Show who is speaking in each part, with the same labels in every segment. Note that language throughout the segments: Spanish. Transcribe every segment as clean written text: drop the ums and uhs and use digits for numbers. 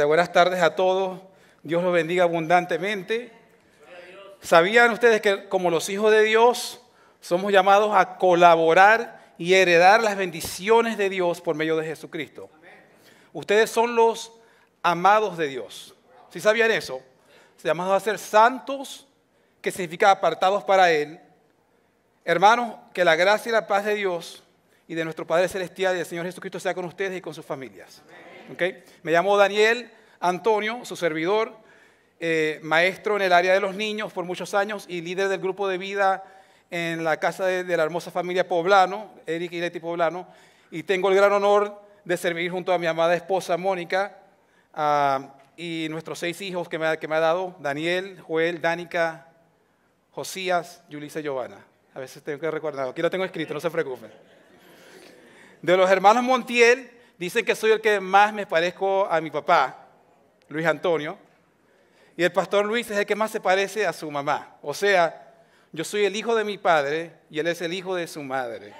Speaker 1: Buenas tardes a todos. Dios los bendiga abundantemente. ¿Sabían ustedes que como los hijos de Dios somos llamados a colaborar y heredar las bendiciones de Dios por medio de Jesucristo? Ustedes son los amados de Dios. ¿Sí sabían eso? Se llamados a ser santos, que significa apartados para Él. Hermanos, que la gracia y la paz de Dios y de nuestro Padre Celestial y del Señor Jesucristo sea con ustedes y con sus familias. ¿Okay? Me llamo Daniel Antonio, su servidor, maestro en el área de los niños por muchos años y líder del grupo de vida en la casa de la hermosa familia Poblano, Eric y Leti Poblano, y tengo el gran honor de servir junto a mi amada esposa Mónica y nuestros 6 hijos que me ha dado, Daniel, Joel, Danica, Josías, Yulisa y Giovanna. A veces tengo que recordar, aquí lo tengo escrito, no se preocupen. De los hermanos Montiel, dicen que soy el que más me parezco a mi papá, Luis Antonio, y el pastor Luis es el que más se parece a su mamá. O sea, yo soy el hijo de mi padre y él es el hijo de su madre.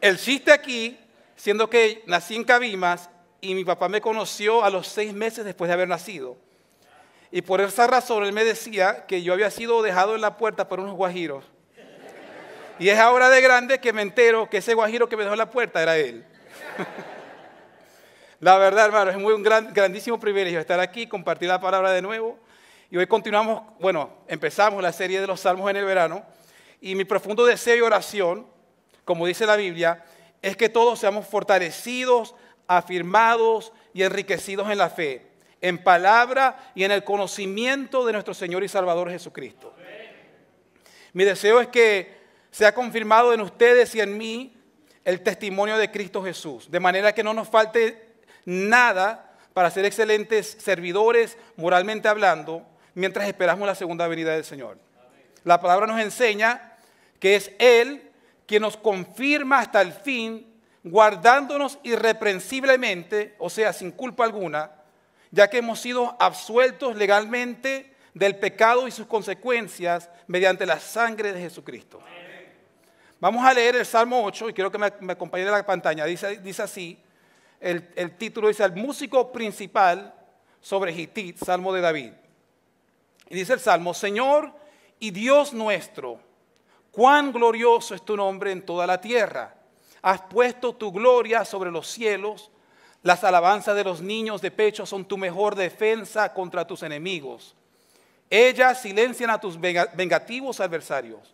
Speaker 1: El chiste aquí, siendo que nací en Cabimas y mi papá me conoció a los 6 meses después de haber nacido. Y por esa razón él me decía que yo había sido dejado en la puerta por unos guajiros. Y es ahora de grande que me entero que ese guajiro que me dejó en la puerta era él. La verdad, hermano, es un grandísimo privilegio estar aquí, compartir la palabra de nuevo. Y hoy continuamos, empezamos la serie de los Salmos en el verano. Y mi profundo deseo y oración, como dice la Biblia, es que todos seamos fortalecidos, afirmados y enriquecidos en la fe, en palabra y en el conocimiento de nuestro Señor y Salvador Jesucristo. Mi deseo es que sea confirmado en ustedes y en mí el testimonio de Cristo Jesús, de manera que no nos falte nada para ser excelentes servidores, moralmente hablando, mientras esperamos la segunda venida del Señor. La palabra nos enseña que es Él quien nos confirma hasta el fin, guardándonos irreprensiblemente, o sea, sin culpa alguna, ya que hemos sido absueltos legalmente del pecado y sus consecuencias mediante la sangre de Jesucristo. Vamos a leer el Salmo 8 y quiero que me acompañen a la pantalla. Dice así, el título dice, el músico principal sobre Gitit, Salmo de David. Y dice el Salmo, Señor y Dios nuestro, cuán glorioso es tu nombre en toda la tierra. Has puesto tu gloria sobre los cielos, las alabanzas de los niños de pecho son tu mejor defensa contra tus enemigos. Ellas silencian a tus vengativos adversarios.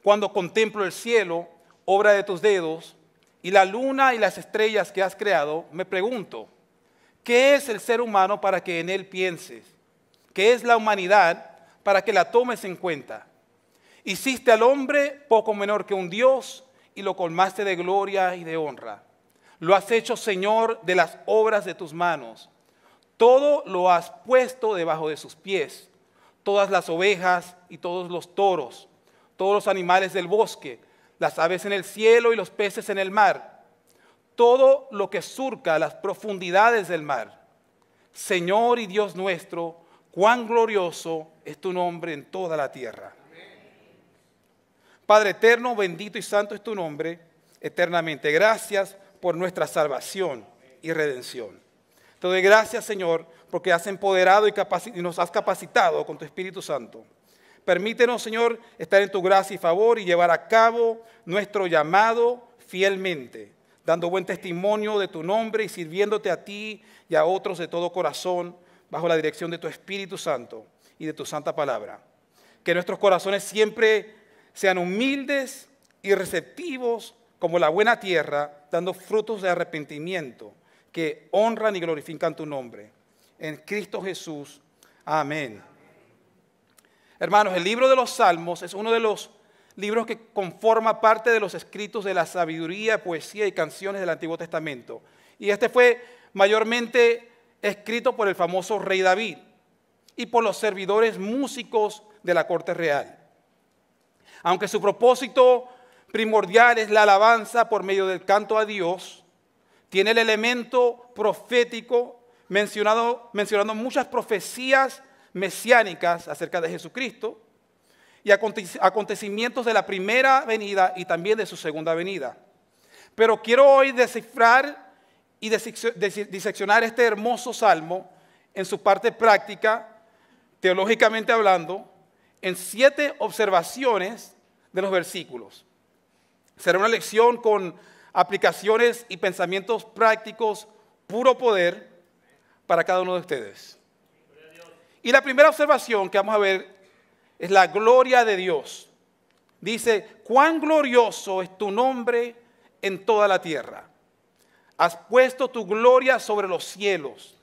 Speaker 1: Cuando contemplo el cielo, obra de tus dedos, y la luna y las estrellas que has creado, me pregunto, ¿qué es el ser humano para que en él pienses? ¿Qué es la humanidad para que la tomes en cuenta? Hiciste al hombre poco menor que un Dios y lo colmaste de gloria y de honra. Lo has hecho Señor de las obras de tus manos. Todo lo has puesto debajo de sus pies. Todas las ovejas y todos los toros, todos los animales del bosque, las aves en el cielo y los peces en el mar, todo lo que surca las profundidades del mar. Señor y Dios nuestro, cuán glorioso es tu nombre en toda la tierra. Padre eterno, bendito y santo es tu nombre eternamente. Gracias por nuestra salvación y redención. Te doy gracias, Señor, porque has empoderado y nos has capacitado con tu Espíritu Santo. Permítenos, Señor, estar en tu gracia y favor y llevar a cabo nuestro llamado fielmente, dando buen testimonio de tu nombre y sirviéndote a ti y a otros de todo corazón, bajo la dirección de tu Espíritu Santo y de tu santa palabra. Que nuestros corazones siempre sean humildes y receptivos como la buena tierra, dando frutos de arrepentimiento que honran y glorifican tu nombre. En Cristo Jesús. Amén. Hermanos, el libro de los Salmos es uno de los libros que conforman parte de los escritos de la sabiduría, poesía y canciones del Antiguo Testamento. Y este fue mayormente escrito por el famoso rey David y por los servidores músicos de la corte real. Aunque su propósito primordial es la alabanza por medio del canto a Dios, tiene el elemento profético mencionando muchas profecías mesiánicas acerca de Jesucristo y acontecimientos de la primera venida y también de su segunda venida. Pero quiero hoy descifrar y diseccionar este hermoso salmo en su parte práctica, teológicamente hablando, en 7 observaciones de los versículos. Será una lección con aplicaciones y pensamientos prácticos, puro poder para cada uno de ustedes. Y la primera observación que vamos a ver es la gloria de Dios. Dice, cuán glorioso es tu nombre en toda la tierra. Has puesto tu gloria sobre los cielos.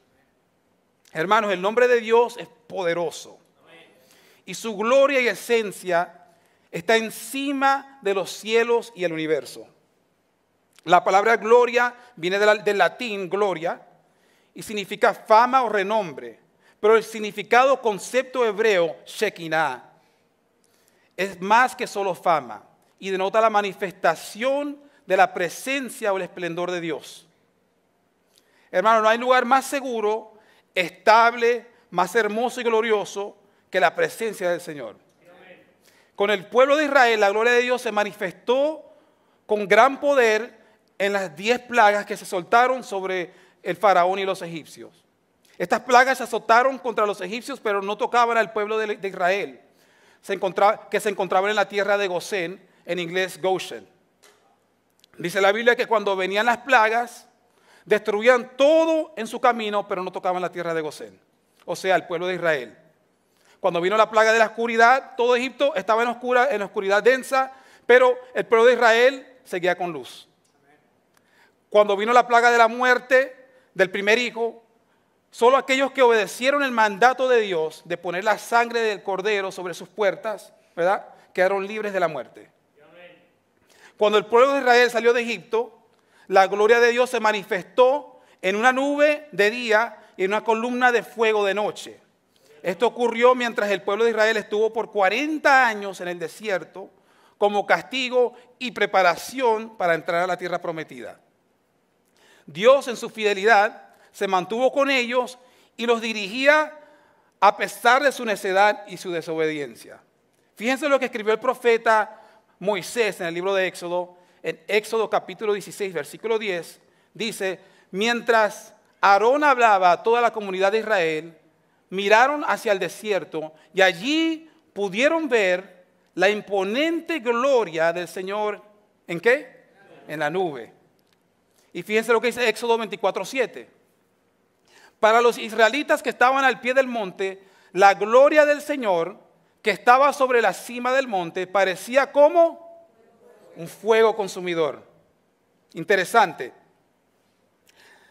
Speaker 1: Hermanos, el nombre de Dios es poderoso. Y su gloria y esencia está encima de los cielos y el universo. La palabra gloria viene del latín gloria y significa fama o renombre. Pero el significado concepto hebreo, Shekinah, es más que solo fama y denota la manifestación de la presencia o el esplendor de Dios. Hermano, no hay lugar más seguro, estable, más hermoso y glorioso que la presencia del Señor. Con el pueblo de Israel, la gloria de Dios se manifestó con gran poder en las 10 plagas que se soltaron sobre el faraón y los egipcios. Estas plagas se azotaron contra los egipcios, pero no tocaban al pueblo de Israel, que se encontraban en la tierra de Gosén, en inglés Goshen. Dice la Biblia que cuando venían las plagas, destruían todo en su camino, pero no tocaban la tierra de Gosén, o sea, el pueblo de Israel. Cuando vino la plaga de la oscuridad, todo Egipto estaba en la oscuridad densa, pero el pueblo de Israel seguía con luz. Cuando vino la plaga de la muerte del primer hijo, solo aquellos que obedecieron el mandato de Dios de poner la sangre del cordero sobre sus puertas, ¿verdad?, quedaron libres de la muerte. Cuando el pueblo de Israel salió de Egipto, la gloria de Dios se manifestó en una nube de día y en una columna de fuego de noche. Esto ocurrió mientras el pueblo de Israel estuvo por 40 años en el desierto como castigo y preparación para entrar a la tierra prometida. Dios en su fidelidad se mantuvo con ellos y los dirigía a pesar de su necedad y su desobediencia. Fíjense lo que escribió el profeta Moisés en el libro de Éxodo, en Éxodo capítulo 16, versículo 10, dice, mientras Aarón hablaba a toda la comunidad de Israel, miraron hacia el desierto y allí pudieron ver la imponente gloria del Señor, ¿en qué? En la nube. Y fíjense lo que dice Éxodo 24:7. Para los israelitas que estaban al pie del monte, la gloria del Señor que estaba sobre la cima del monte parecía como un fuego consumidor. Interesante.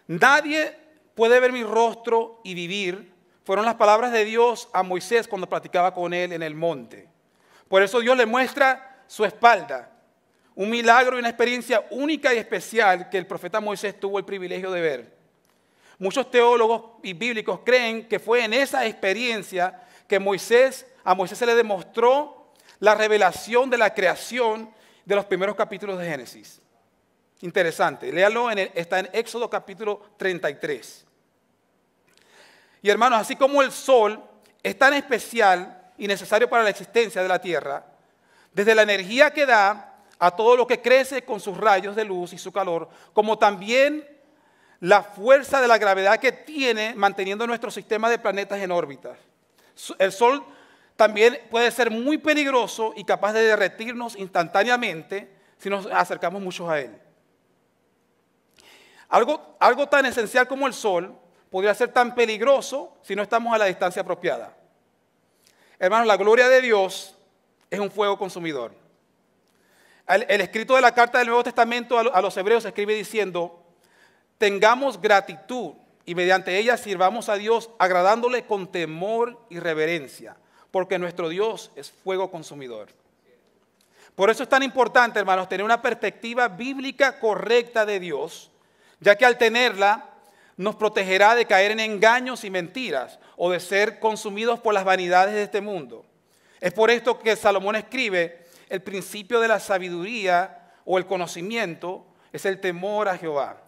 Speaker 1: Nadie puede ver mi rostro y vivir. Fueron las palabras de Dios a Moisés cuando platicaba con él en el monte. Por eso Dios le muestra su espalda. Un milagro y una experiencia única y especial que el profeta Moisés tuvo el privilegio de ver. Muchos teólogos y bíblicos creen que fue en esa experiencia que a Moisés se le demostró la revelación de la creación de los primeros capítulos de Génesis. Interesante, léalo, está en Éxodo capítulo 33. Y hermanos, así como el sol es tan especial y necesario para la existencia de la tierra, desde la energía que da a todo lo que crece con sus rayos de luz y su calor, como también la fuerza de la gravedad que tiene manteniendo nuestro sistema de planetas en órbitas. El sol también puede ser muy peligroso y capaz de derretirnos instantáneamente si nos acercamos mucho a él. Algo tan esencial como el sol podría ser tan peligroso si no estamos a la distancia apropiada. Hermanos, la gloria de Dios es un fuego consumidor. El escrito de la carta del Nuevo Testamento a los hebreos escribe diciendo, tengamos gratitud y mediante ella sirvamos a Dios agradándole con temor y reverencia, porque nuestro Dios es fuego consumidor. Por eso es tan importante, hermanos, tener una perspectiva bíblica correcta de Dios, ya que al tenerla nos protegerá de caer en engaños y mentiras o de ser consumidos por las vanidades de este mundo. Es por esto que Salomón escribe: el principio de la sabiduría o el conocimiento es el temor a Jehová.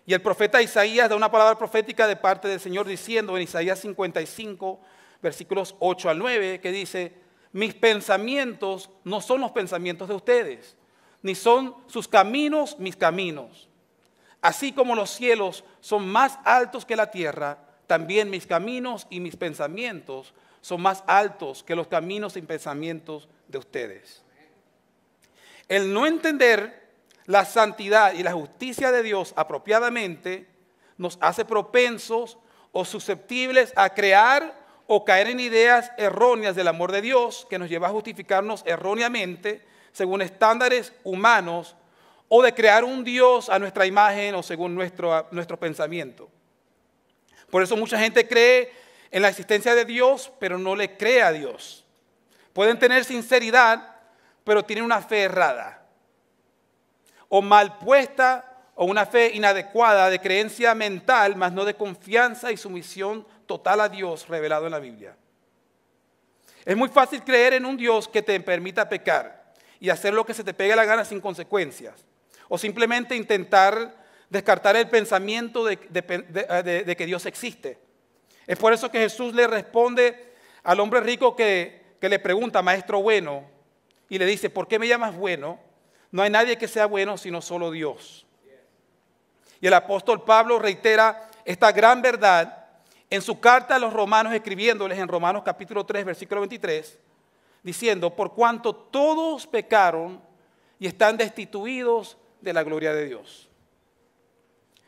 Speaker 1: Y el profeta Isaías da una palabra profética de parte del Señor diciendo en Isaías 55, versículos 8 al 9, que dice: mis pensamientos no son los pensamientos de ustedes, ni son sus caminos mis caminos. Así como los cielos son más altos que la tierra, también mis caminos y mis pensamientos son más altos que los caminos y pensamientos de ustedes. El no entender la santidad y la justicia de Dios apropiadamente nos hace propensos o susceptibles a crear o caer en ideas erróneas del amor de Dios, que nos lleva a justificarnos erróneamente según estándares humanos, o de crear un Dios a nuestra imagen o según nuestro pensamiento. Por eso mucha gente cree en la existencia de Dios, pero no le cree a Dios. Pueden tener sinceridad, pero tienen una fe errada, o mal puesta, o una fe inadecuada de creencia mental, mas no de confianza y sumisión total a Dios revelado en la Biblia. Es muy fácil creer en un Dios que te permita pecar y hacer lo que se te pegue la gana sin consecuencias, o simplemente intentar descartar el pensamiento de que Dios existe. Es por eso que Jesús le responde al hombre rico que le pregunta: maestro bueno, y le dice: ¿por qué me llamas bueno? No hay nadie que sea bueno sino solo Dios. Y el apóstol Pablo reitera esta gran verdad en su carta a los romanos, escribiéndoles en Romanos capítulo 3, versículo 23, diciendo: por cuanto todos pecaron y están destituidos de la gloria de Dios.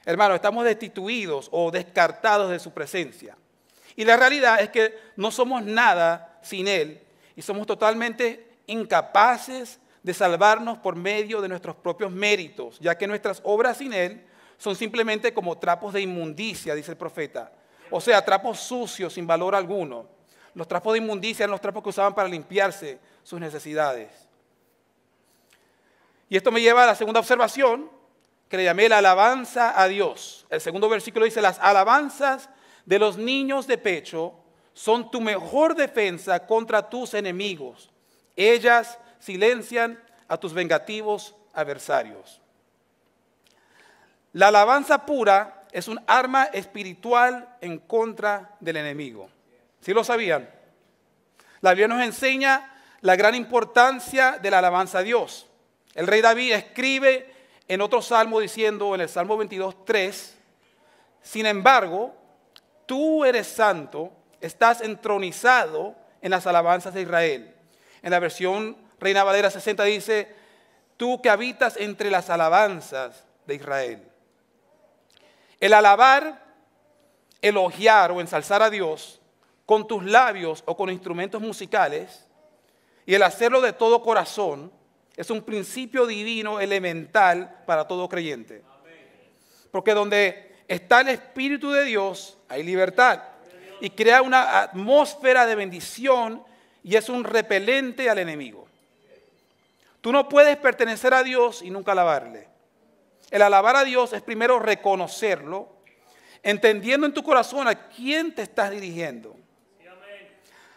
Speaker 1: Hermanos, estamos destituidos o descartados de su presencia. Y la realidad es que no somos nada sin Él y somos totalmente incapaces de salvarnos por medio de nuestros propios méritos, ya que nuestras obras sin Él son simplemente como trapos de inmundicia, dice el profeta. O sea, trapos sucios sin valor alguno. Los trapos de inmundicia eran los trapos que usaban para limpiarse sus necesidades. Y esto me lleva a la segunda observación, que le llamé la alabanza a Dios. El segundo versículo dice: las alabanzas de los niños de pecho son tu mejor defensa contra tus enemigos. Ellas silencian a tus vengativos adversarios. La alabanza pura es un arma espiritual en contra del enemigo. ¿Sí lo sabían? La Biblia nos enseña la gran importancia de la alabanza a Dios. El rey David escribe en otro salmo diciendo, en el Salmo 22:3, sin embargo, tú eres santo, estás entronizado en las alabanzas de Israel. En la versión Reina Valera 60 dice: tú que habitas entre las alabanzas de Israel. El alabar, elogiar o ensalzar a Dios con tus labios o con instrumentos musicales, y el hacerlo de todo corazón, es un principio divino elemental para todo creyente. Porque donde está el Espíritu de Dios hay libertad, y crea una atmósfera de bendición y es un repelente al enemigo. Tú no puedes pertenecer a Dios y nunca alabarle. El alabar a Dios es primero reconocerlo, entendiendo en tu corazón a quién te estás dirigiendo.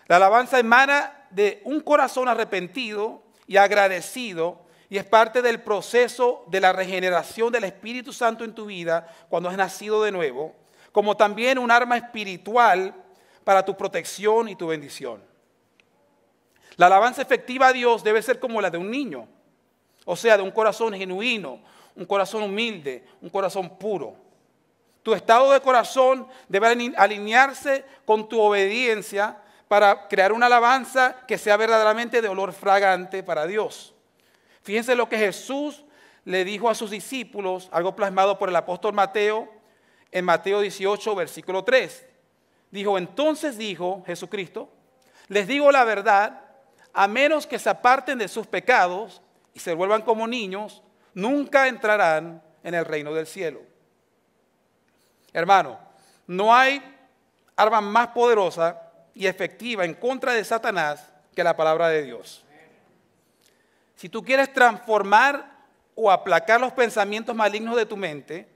Speaker 1: La alabanza emana de un corazón arrepentido y agradecido, y es parte del proceso de la regeneración del Espíritu Santo en tu vida cuando has nacido de nuevo, como también un arma espiritual para tu protección y tu bendición. La alabanza efectiva a Dios debe ser como la de un niño, o sea, de un corazón genuino, un corazón humilde, un corazón puro. Tu estado de corazón debe alinearse con tu obediencia para crear una alabanza que sea verdaderamente de olor fragante para Dios. Fíjense lo que Jesús le dijo a sus discípulos, algo plasmado por el apóstol Mateo, en Mateo 18, versículo 3. Entonces dijo Jesucristo: les digo la verdad, a menos que se aparten de sus pecados y se vuelvan como niños, nunca entrarán en el reino del cielo. Hermano, no hay arma más poderosa y efectiva en contra de Satanás que la palabra de Dios. Si tú quieres transformar o aplacar los pensamientos malignos de tu mente,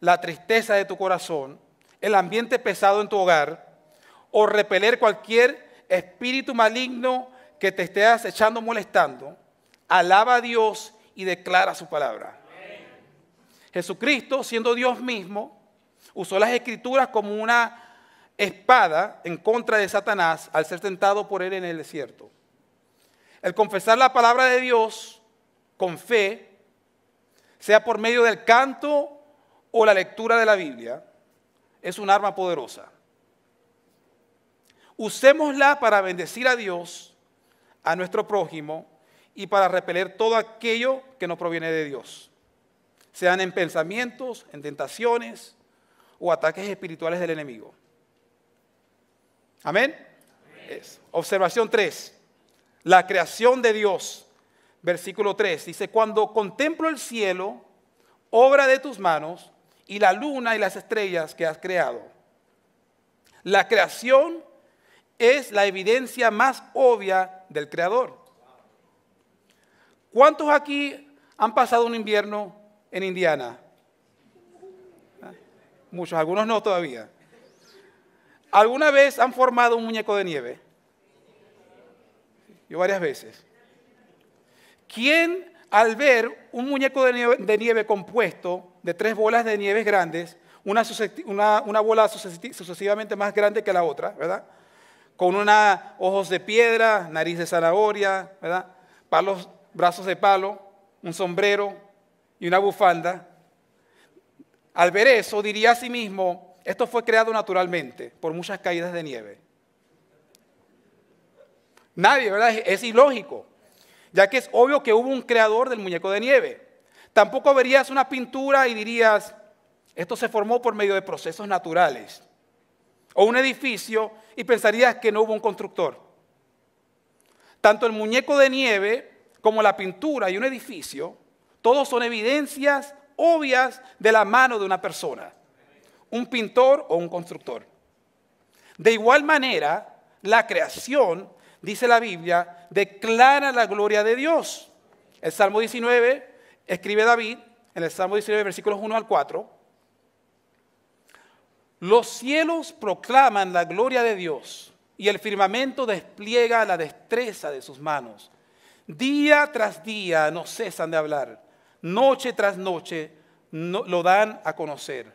Speaker 1: la tristeza de tu corazón, el ambiente pesado en tu hogar, o repeler cualquier espíritu maligno que te esté acechando, molestando, alaba a Dios y declara su palabra. Jesucristo, siendo Dios mismo, usó las Escrituras como una espada en contra de Satanás al ser tentado por él en el desierto. El confesar la palabra de Dios con fe, sea por medio del canto o la lectura de la Biblia, es un arma poderosa. Usémosla para bendecir a Dios, a nuestro prójimo y para repeler todo aquello que no proviene de Dios, sean en pensamientos, en tentaciones o ataques espirituales del enemigo. ¿Amén? Observación 3. La creación de Dios. Versículo 3. Dice, cuando contemplo el cielo, obra de tus manos, y la luna y las estrellas que has creado. La creación es la evidencia más obvia del Creador. ¿Cuántos aquí han pasado un invierno en Indiana? Muchos, algunos no todavía. ¿Alguna vez han formado un muñeco de nieve? Yo varias veces. ¿Quién al ver un muñeco de nieve compuesto de 3 bolas de nieve grandes, una bola sucesivamente más grande que la otra, ¿verdad? Con ojos de piedra, nariz de zanahoria, ¿verdad? Brazos de palo, un sombrero y una bufanda? Al ver eso, diría a sí mismo, esto fue creado naturalmente por muchas caídas de nieve. Nadie, ¿verdad? Es ilógico, ya que es obvio que hubo un creador del muñeco de nieve. Tampoco verías una pintura y dirías, esto se formó por medio de procesos naturales. O un edificio y pensarías que no hubo un constructor. Tanto el muñeco de nieve como la pintura y un edificio, todos son evidencias obvias de la mano de una persona, un pintor o un constructor. De igual manera, la creación, dice la Biblia, declara la gloria de Dios. El Salmo 19, escribe David, en el Salmo 19, versículos 1 al 4, los cielos proclaman la gloria de Dios y el firmamento despliega la destreza de sus manos. Día tras día no cesan de hablar, noche tras noche lo dan a conocer.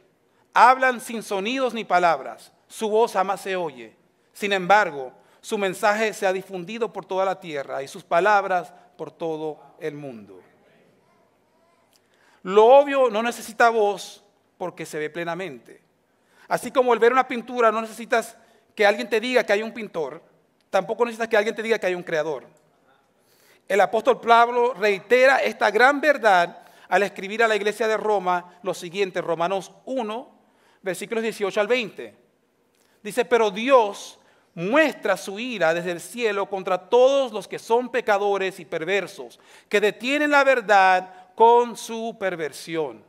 Speaker 1: Hablan sin sonidos ni palabras, su voz jamás se oye. Sin embargo, su mensaje se ha difundido por toda la tierra y sus palabras por todo el mundo. Lo obvio no necesita voz porque se ve plenamente. Así como al ver una pintura no necesitas que alguien te diga que hay un pintor, tampoco necesitas que alguien te diga que hay un creador. El apóstol Pablo reitera esta gran verdad al escribir a la iglesia de Roma lo siguiente, Romanos 1, versículos 18 al 20. Dice, pero Dios muestra su ira desde el cielo contra todos los que son pecadores y perversos, que detienen la verdad con su perversión.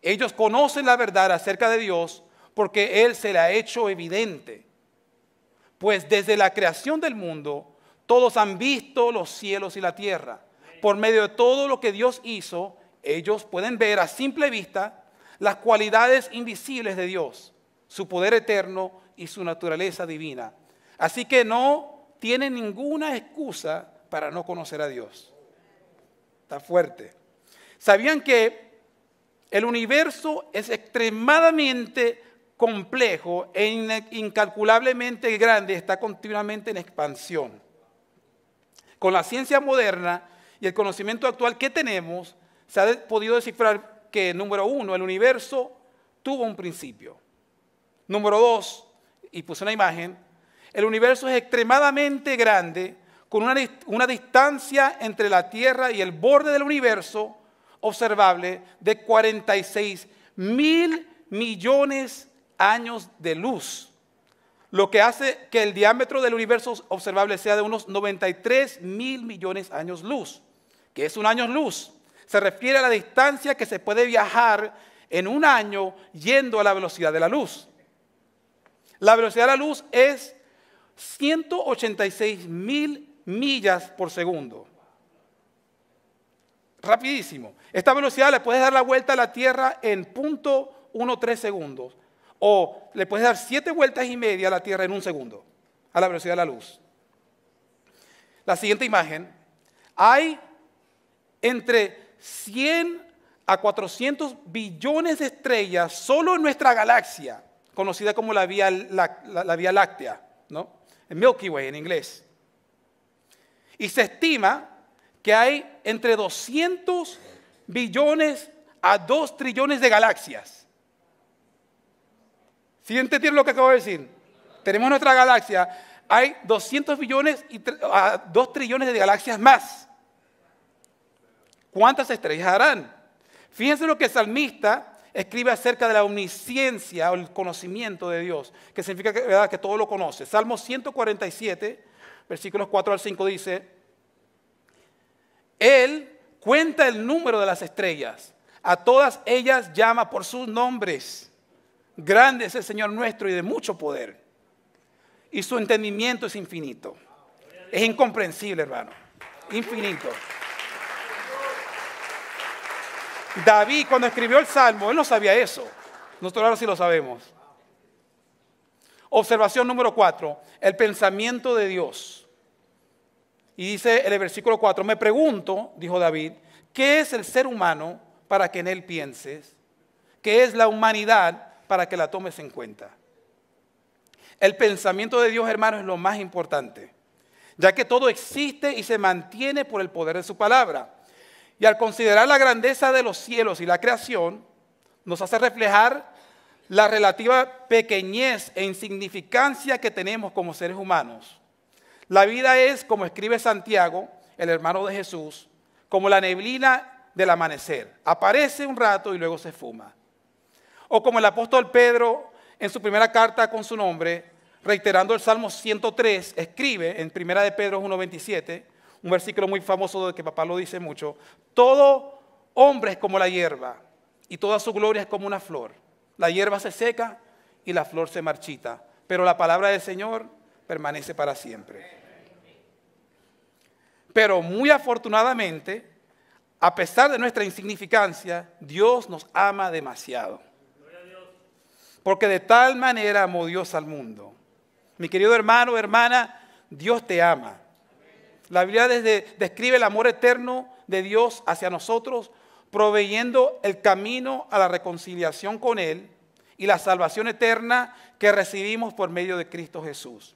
Speaker 1: Ellos conocen la verdad acerca de Dios porque Él se la ha hecho evidente. Pues desde la creación del mundo, todos han visto los cielos y la tierra. Por medio de todo lo que Dios hizo, ellos pueden ver a simple vista las cualidades invisibles de Dios, su poder eterno y su naturaleza divina. Así que no tienen ninguna excusa para no conocer a Dios. Está fuerte. ¿Sabían que el universo es extremadamente complejo e incalculablemente grande, está continuamente en expansión? Con la ciencia moderna y el conocimiento actual que tenemos, se ha podido descifrar que, número 1, el universo tuvo un principio. Número 2, y puse una imagen, el universo es extremadamente grande, con una distancia entre la Tierra y el borde del universo observable de 46,000 millones de años de luz, lo que hace que el diámetro del universo observable sea de unos 93,000 millones de años luz. ¿Qué es un año luz? Se refiere a la distancia que se puede viajar en un año yendo a la velocidad de la luz. La velocidad de la luz es 186,000 millas por segundo. Rapidísimo. Esta velocidad le puedes dar la vuelta a la Tierra en 0.13 segundos. O le puedes dar 7 vueltas y media a la Tierra en 1 segundo, a la velocidad de la luz. La siguiente imagen. Hay entre 100 a 400 billones de estrellas solo en nuestra galaxia, conocida como la Vía Láctea, ¿no? El Milky Way en inglés. Y se estima que hay entre 200 billones a 2 trillones de galaxias. ¿Sí entienden lo que acabo de decir? Tenemos nuestra galaxia, hay 200 billones a 2 trillones de galaxias más. ¿Cuántas estrellas harán? Fíjense lo que el salmista escribe acerca de la omnisciencia o el conocimiento de Dios, que significa que, ¿verdad?, que todo lo conoce. Salmo 147, versículos 4 al 5 dice: Él cuenta el número de las estrellas, a todas ellas llama por sus nombres. Grande es el Señor nuestro y de mucho poder, y su entendimiento es infinito. Es incomprensible, hermano, infinito. David, cuando escribió el Salmo, él no sabía eso. Nosotros ahora sí lo sabemos. Observación número 4, el pensamiento de Dios. Y dice en el versículo 4, me pregunto, dijo David, ¿qué es el ser humano para que en él pienses? ¿Qué es la humanidad para que la tomes en cuenta? El pensamiento de Dios, hermano, es lo más importante, ya que todo existe y se mantiene por el poder de su palabra. Y al considerar la grandeza de los cielos y la creación, nos hace reflejar la relativa pequeñez e insignificancia que tenemos como seres humanos. La vida es, como escribe Santiago, el hermano de Jesús, como la neblina del amanecer. Aparece un rato y luego se fuma. O como el apóstol Pedro, en su primera carta con su nombre, reiterando el Salmo 103, escribe en 1 de Pedro 1:27, un versículo muy famoso de que papá lo dice mucho: todo hombre es como la hierba y toda su gloria es como una flor. La hierba se seca y la flor se marchita, pero la palabra del Señor permanece para siempre. Pero muy afortunadamente, a pesar de nuestra insignificancia, Dios nos ama demasiado. Porque de tal manera amó Dios al mundo. Mi querido hermano, hermana, Dios te ama. La Biblia describe el amor eterno de Dios hacia nosotros, proveyendo el camino a la reconciliación con Él y la salvación eterna que recibimos por medio de Cristo Jesús.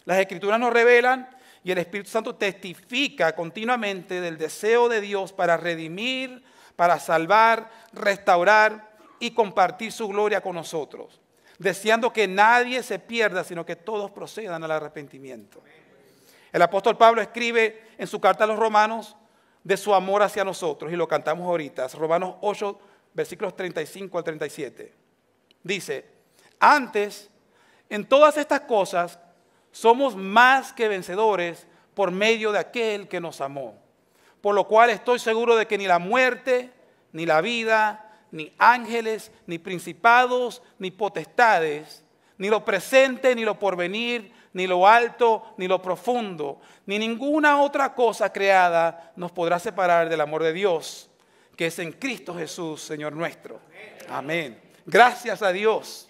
Speaker 1: Las Escrituras nos revelan y el Espíritu Santo testifica continuamente del deseo de Dios para redimir, para salvar, restaurar y compartir su gloria con nosotros, deseando que nadie se pierda, sino que todos procedan al arrepentimiento. El apóstol Pablo escribe en su carta a los romanos de su amor hacia nosotros, y lo cantamos ahorita, Romanos 8, versículos 35 al 37. Dice: antes, en todas estas cosas, somos más que vencedores por medio de aquel que nos amó. Por lo cual estoy seguro de que ni la muerte, ni la vida, ni ángeles, ni principados, ni potestades, ni lo presente, ni lo porvenir, ni lo alto, ni lo profundo, ni ninguna otra cosa creada nos podrá separar del amor de Dios, que es en Cristo Jesús, Señor nuestro. Amén. Gracias a Dios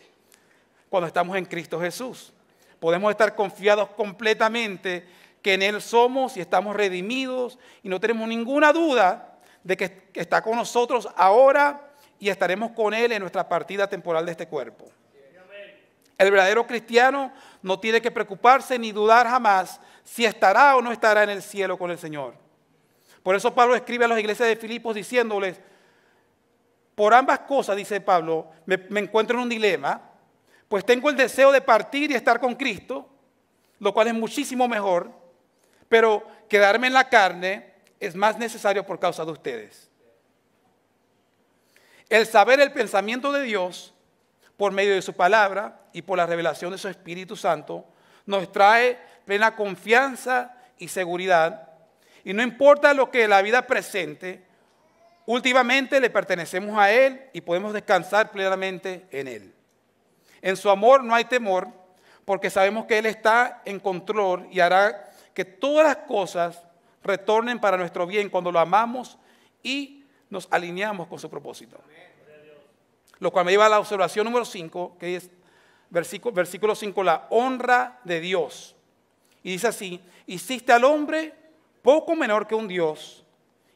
Speaker 1: cuando estamos en Cristo Jesús. Podemos estar confiados completamente que en Él somos y estamos redimidos y no tenemos ninguna duda de que está con nosotros ahora y estaremos con Él en nuestra partida temporal de este cuerpo. El verdadero cristiano no tiene que preocuparse ni dudar jamás si estará o no estará en el cielo con el Señor. Por eso Pablo escribe a las iglesias de Filipos diciéndoles: por ambas cosas, dice Pablo, me encuentro en un dilema, pues tengo el deseo de partir y estar con Cristo, lo cual es muchísimo mejor, pero quedarme en la carne es más necesario por causa de ustedes. El saber el pensamiento de Dios por medio de su palabra y por la revelación de su Espíritu Santo nos trae plena confianza y seguridad, y no importa lo que la vida presente, últimamente le pertenecemos a Él y podemos descansar plenamente en Él. En su amor no hay temor, porque sabemos que Él está en control y hará que todas las cosas retornen para nuestro bien cuando lo amamos y nos alineamos con su propósito. Lo cual me lleva a la observación número 5, que es versículo 5, la honra de Dios. Y dice así: hiciste al hombre poco menor que un Dios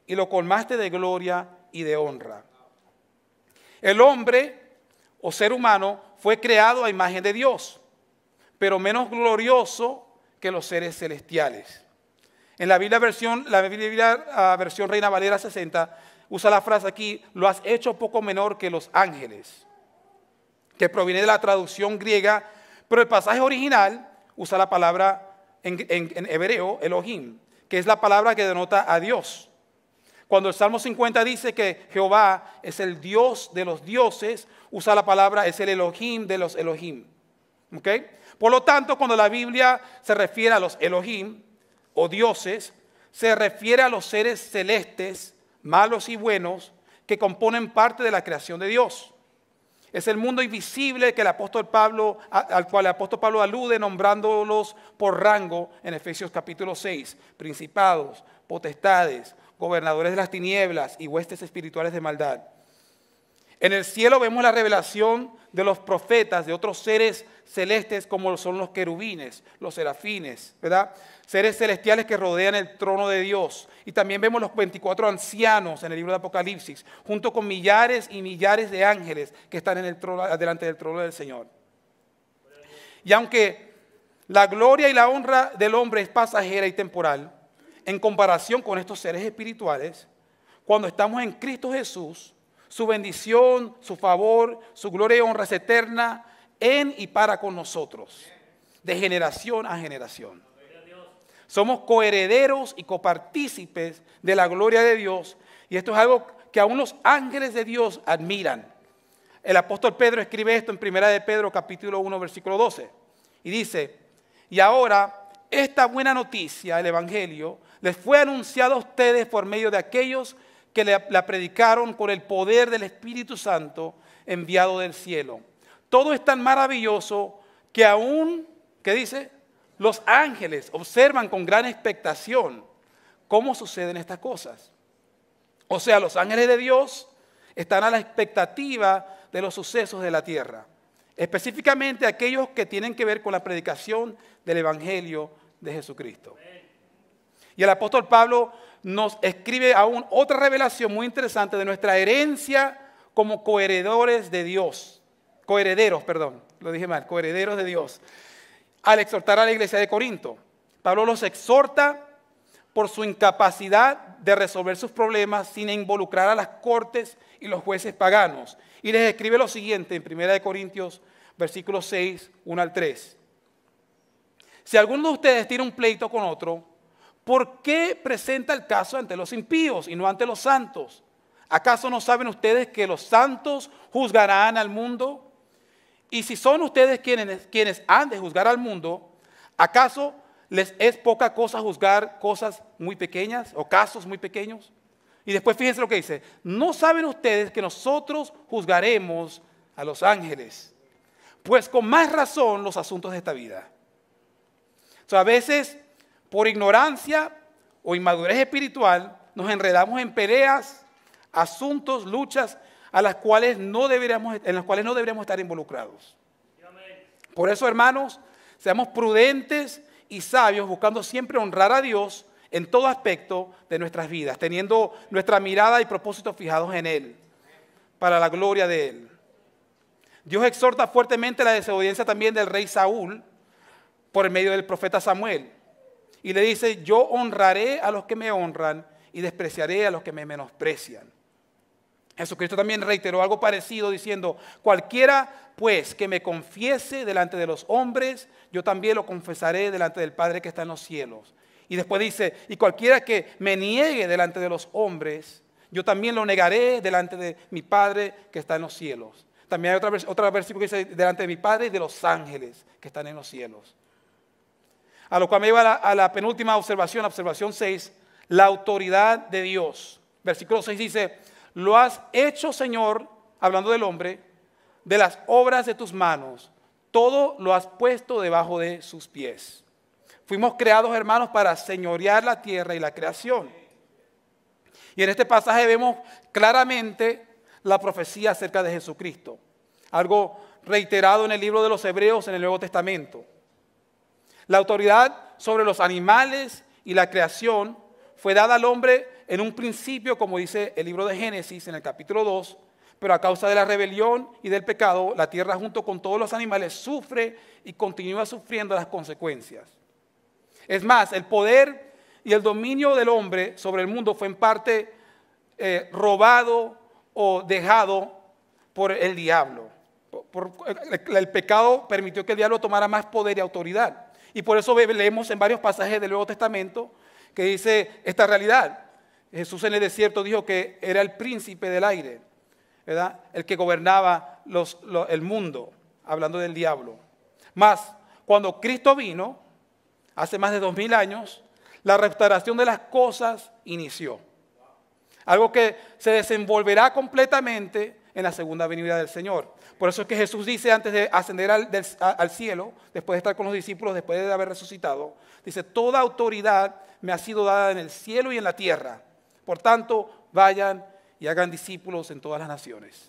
Speaker 1: y lo colmaste de gloria y de honra. El hombre o ser humano fue creado a imagen de Dios, pero menos glorioso que los seres celestiales. En la Biblia versión Reina Valera 60 usa la frase aquí: lo has hecho poco menor que los ángeles, que proviene de la traducción griega, pero el pasaje original usa la palabra en hebreo, Elohim, que es la palabra que denota a Dios. Cuando el Salmo 50 dice que Jehová es el Dios de los dioses, usa la palabra, es el Elohim de los Elohim. ¿Okay? Por lo tanto, cuando la Biblia se refiere a los Elohim o dioses, se refiere a los seres celestes, malos y buenos, que componen parte de la creación de Dios. Es el mundo invisible que al cual el apóstol Pablo alude, nombrándolos por rango en Efesios capítulo 6, principados, potestades, gobernadores de las tinieblas y huestes espirituales de maldad. En el cielo vemos la revelación de los profetas, de otros seres celestes como son los querubines, los serafines, ¿verdad? Seres celestiales que rodean el trono de Dios. Y también vemos los 24 ancianos en el libro de Apocalipsis, junto con millares y millares de ángeles que están en el trono, delante del trono del Señor. Y aunque la gloria y la honra del hombre es pasajera y temporal, en comparación con estos seres espirituales, cuando estamos en Cristo Jesús, su bendición, su favor, su gloria y honra es eterna en y para con nosotros, de generación a generación. Somos coherederos y copartícipes de la gloria de Dios, y esto es algo que aún los ángeles de Dios admiran. El apóstol Pedro escribe esto en 1 de Pedro capítulo 1 versículo 12 y dice: y ahora esta buena noticia, el evangelio, les fue anunciado a ustedes por medio de aquellos que la predicaron con el poder del Espíritu Santo enviado del cielo. Todo es tan maravilloso que aún, ¿qué dice? Los ángeles observan con gran expectación cómo suceden estas cosas. O sea, los ángeles de Dios están a la expectativa de los sucesos de la tierra, específicamente aquellos que tienen que ver con la predicación del Evangelio de Jesucristo. Y el apóstol Pablo nos escribe aún otra revelación muy interesante de nuestra herencia como coherederos de Dios. Coherederos de Dios. Al exhortar a la iglesia de Corinto, Pablo los exhorta por su incapacidad de resolver sus problemas sin involucrar a las cortes y los jueces paganos. Y les escribe lo siguiente en 1 Corintios, versículos 6, 1 al 3. Si alguno de ustedes tiene un pleito con otro, ¿por qué presenta el caso ante los impíos y no ante los santos? ¿Acaso no saben ustedes que los santos juzgarán al mundo? Y si son ustedes quienes han de juzgar al mundo, ¿acaso les es poca cosa juzgar cosas muy pequeñas o casos muy pequeños? Y después fíjense lo que dice: ¿no saben ustedes que nosotros juzgaremos a los ángeles? Pues con más razón los asuntos de esta vida. O sea, a veces por ignorancia o inmadurez espiritual nos enredamos en peleas, asuntos, luchas en las cuales no deberíamos estar involucrados. Por eso, hermanos, seamos prudentes y sabios, buscando siempre honrar a Dios en todo aspecto de nuestras vidas, teniendo nuestra mirada y propósitos fijados en Él, para la gloria de Él. Dios exhorta fuertemente la desobediencia también del rey Saúl por el medio del profeta Samuel. Y le dice: yo honraré a los que me honran y despreciaré a los que me menosprecian. Jesucristo también reiteró algo parecido diciendo: cualquiera pues que me confiese delante de los hombres, yo también lo confesaré delante del Padre que está en los cielos. Y después dice: y cualquiera que me niegue delante de los hombres, yo también lo negaré delante de mi Padre que está en los cielos. También hay otro versículo que dice: delante de mi Padre y de los ángeles que están en los cielos. A lo cual me lleva a la penúltima observación, observación 6, la autoridad de Dios. Versículo 6 dice: lo has hecho, Señor, hablando del hombre, de las obras de tus manos, todo lo has puesto debajo de sus pies. Fuimos creados, hermanos, para señorear la tierra y la creación. Y en este pasaje vemos claramente la profecía acerca de Jesucristo. Algo reiterado en el libro de los Hebreos en el Nuevo Testamento. La autoridad sobre los animales y la creación fue dada al hombre en un principio, como dice el libro de Génesis en el capítulo 2, pero a causa de la rebelión y del pecado, la tierra junto con todos los animales sufre y continúa sufriendo las consecuencias. Es más, el poder y el dominio del hombre sobre el mundo fue en parte robado o dejado por el diablo. El pecado permitió que el diablo tomara más poder y autoridad. Y por eso leemos en varios pasajes del Nuevo Testamento que dice esta realidad. Jesús en el desierto dijo que era el príncipe del aire, ¿verdad? El que gobernaba el mundo, hablando del diablo. Mas, cuando Cristo vino, hace más de 2000 años, la restauración de las cosas inició. Algo que se desenvolverá completamente en la segunda venida del Señor. Por eso es que Jesús dice antes de ascender al cielo, después de estar con los discípulos, después de haber resucitado, dice, toda autoridad me ha sido dada en el cielo y en la tierra. Por tanto, vayan y hagan discípulos en todas las naciones.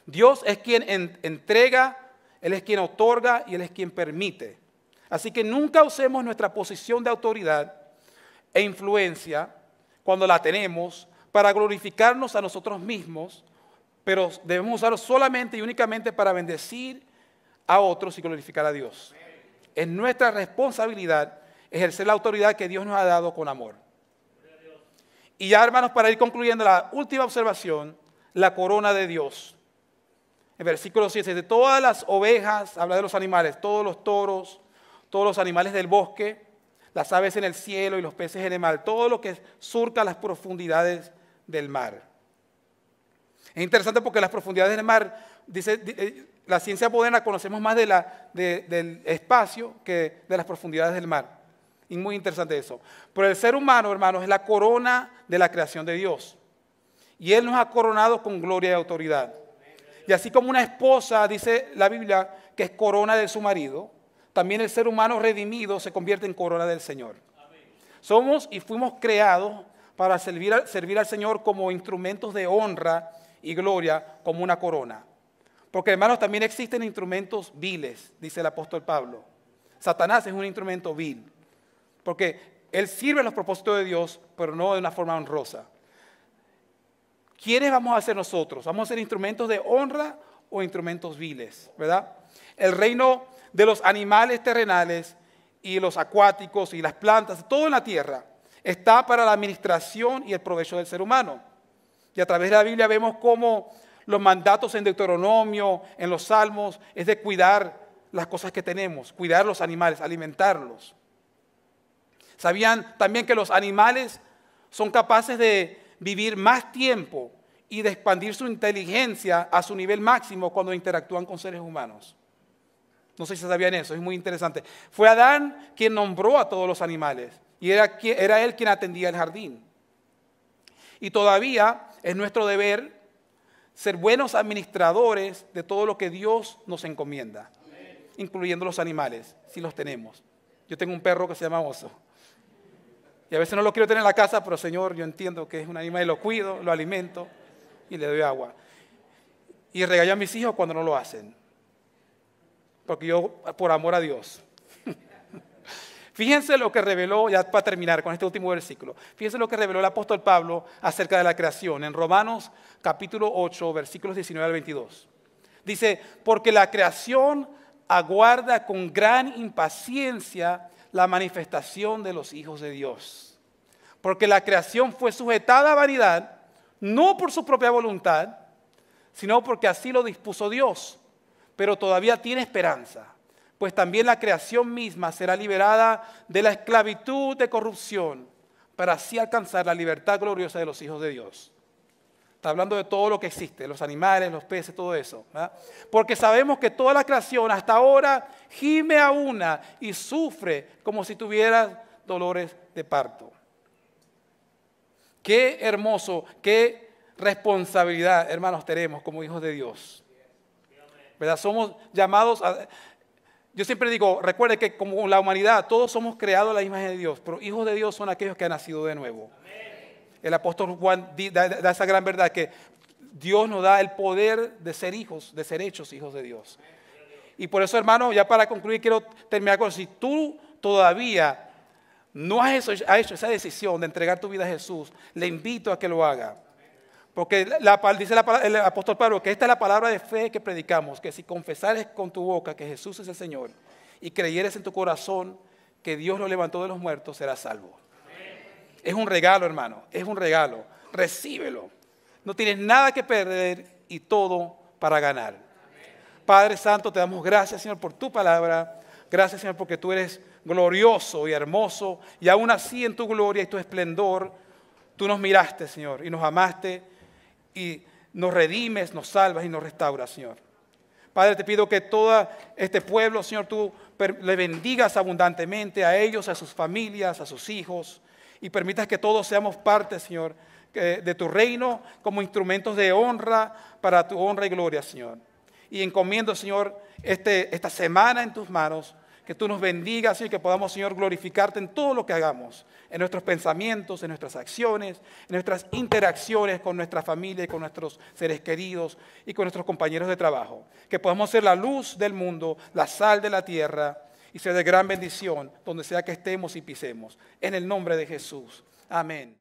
Speaker 1: Dios es quien entrega, Él es quien otorga y Él es quien permite. Así que nunca usemos nuestra posición de autoridad e influencia cuando la tenemos para glorificarnos a nosotros mismos, pero debemos usarlo solamente y únicamente para bendecir a otros y glorificar a Dios. Es nuestra responsabilidad ejercer la autoridad que Dios nos ha dado con amor. Y ya, hermanos, para ir concluyendo la última observación, la corona de Dios. En versículo 7, de todas las ovejas, habla de los animales, todos los toros, todos los animales del bosque, las aves en el cielo y los peces en el mar, todo lo que surca las profundidades del mar. Es interesante porque las profundidades del mar, dice la ciencia moderna, conocemos más del espacio que de las profundidades del mar. Y muy interesante eso. Pero el ser humano, hermanos, es la corona de la creación de Dios. Y Él nos ha coronado con gloria y autoridad. Y así como una esposa, dice la Biblia, que es corona de su marido, también el ser humano redimido se convierte en corona del Señor. Somos y fuimos creados para servir al Señor como instrumentos de honra y gloria, como una corona. Porque, hermanos, también existen instrumentos viles, dice el apóstol Pablo. Satanás es un instrumento vil, porque él sirve a los propósitos de Dios, pero no de una forma honrosa. ¿Quiénes vamos a ser nosotros? ¿Vamos a ser instrumentos de honra o instrumentos viles? ¿Verdad? El reino de los animales terrenales y los acuáticos y las plantas, todo en la tierra, está para la administración y el provecho del ser humano. Y a través de la Biblia vemos cómo los mandatos en Deuteronomio, en los Salmos, es de cuidar las cosas que tenemos, cuidar los animales, alimentarlos. ¿Sabían también que los animales son capaces de vivir más tiempo y de expandir su inteligencia a su nivel máximo cuando interactúan con seres humanos? No sé si sabían eso, es muy interesante. Fue Adán quien nombró a todos los animales y era él quien atendía el jardín. Y todavía es nuestro deber ser buenos administradores de todo lo que Dios nos encomienda, incluyendo los animales, si los tenemos. Yo tengo un perro que se llama Oso. Y a veces no lo quiero tener en la casa, pero Señor, yo entiendo que es un animal y lo cuido, lo alimento y le doy agua. Y regaño a mis hijos cuando no lo hacen. Porque yo, por amor a Dios. Fíjense lo que reveló, ya para terminar con este último versículo, fíjense lo que reveló el apóstol Pablo acerca de la creación en Romanos capítulo 8, versículos 19 al 22. Dice, porque la creación aguarda con gran impaciencia la manifestación de los hijos de Dios. Porque la creación fue sujetada a vanidad, no por su propia voluntad, sino porque así lo dispuso Dios. Pero todavía tiene esperanza, pues también la creación misma será liberada de la esclavitud de corrupción, para así alcanzar la libertad gloriosa de los hijos de Dios. Está hablando de todo lo que existe, los animales, los peces, todo eso, ¿verdad? Porque sabemos que toda la creación hasta ahora gime a una y sufre como si tuviera dolores de parto. Qué hermoso, qué responsabilidad, hermanos, tenemos como hijos de Dios. ¿Verdad? Somos llamados a... Yo siempre digo, recuerde que como la humanidad, todos somos creados a la imagen de Dios, pero hijos de Dios son aquellos que han nacido de nuevo. el apóstol Juan da esa gran verdad que Dios nos da el poder de ser hijos, de ser hechos hijos de Dios. Y por eso, hermano, ya para concluir, quiero terminar con, si tú todavía no has hecho esa decisión de entregar tu vida a Jesús, le invito a que lo haga. Porque dice el apóstol Pablo que esta es la palabra de fe que predicamos, que si confesares con tu boca que Jesús es el Señor y creyeres en tu corazón que Dios lo levantó de los muertos, serás salvo. Es un regalo, hermano, es un regalo. Recíbelo. No tienes nada que perder y todo para ganar. Padre Santo, te damos gracias, Señor, por tu palabra. Gracias, Señor, porque tú eres glorioso y hermoso. Y aún así en tu gloria y tu esplendor, tú nos miraste, Señor, y nos amaste y nos redimes, nos salvas y nos restauras, Señor. Padre, te pido que todo este pueblo, Señor, tú le bendigas abundantemente a ellos, a sus familias, a sus hijos, y permitas que todos seamos parte, Señor, de tu reino como instrumentos de honra para tu honra y gloria, Señor. Y encomiendo, Señor, esta semana en tus manos, que tú nos bendigas y que podamos, Señor, glorificarte en todo lo que hagamos, en nuestros pensamientos, en nuestras acciones, en nuestras interacciones con nuestra familia y con nuestros seres queridos y con nuestros compañeros de trabajo. Que podamos ser la luz del mundo, la sal de la tierra y ser de gran bendición donde sea que estemos y pisemos. En el nombre de Jesús. Amén.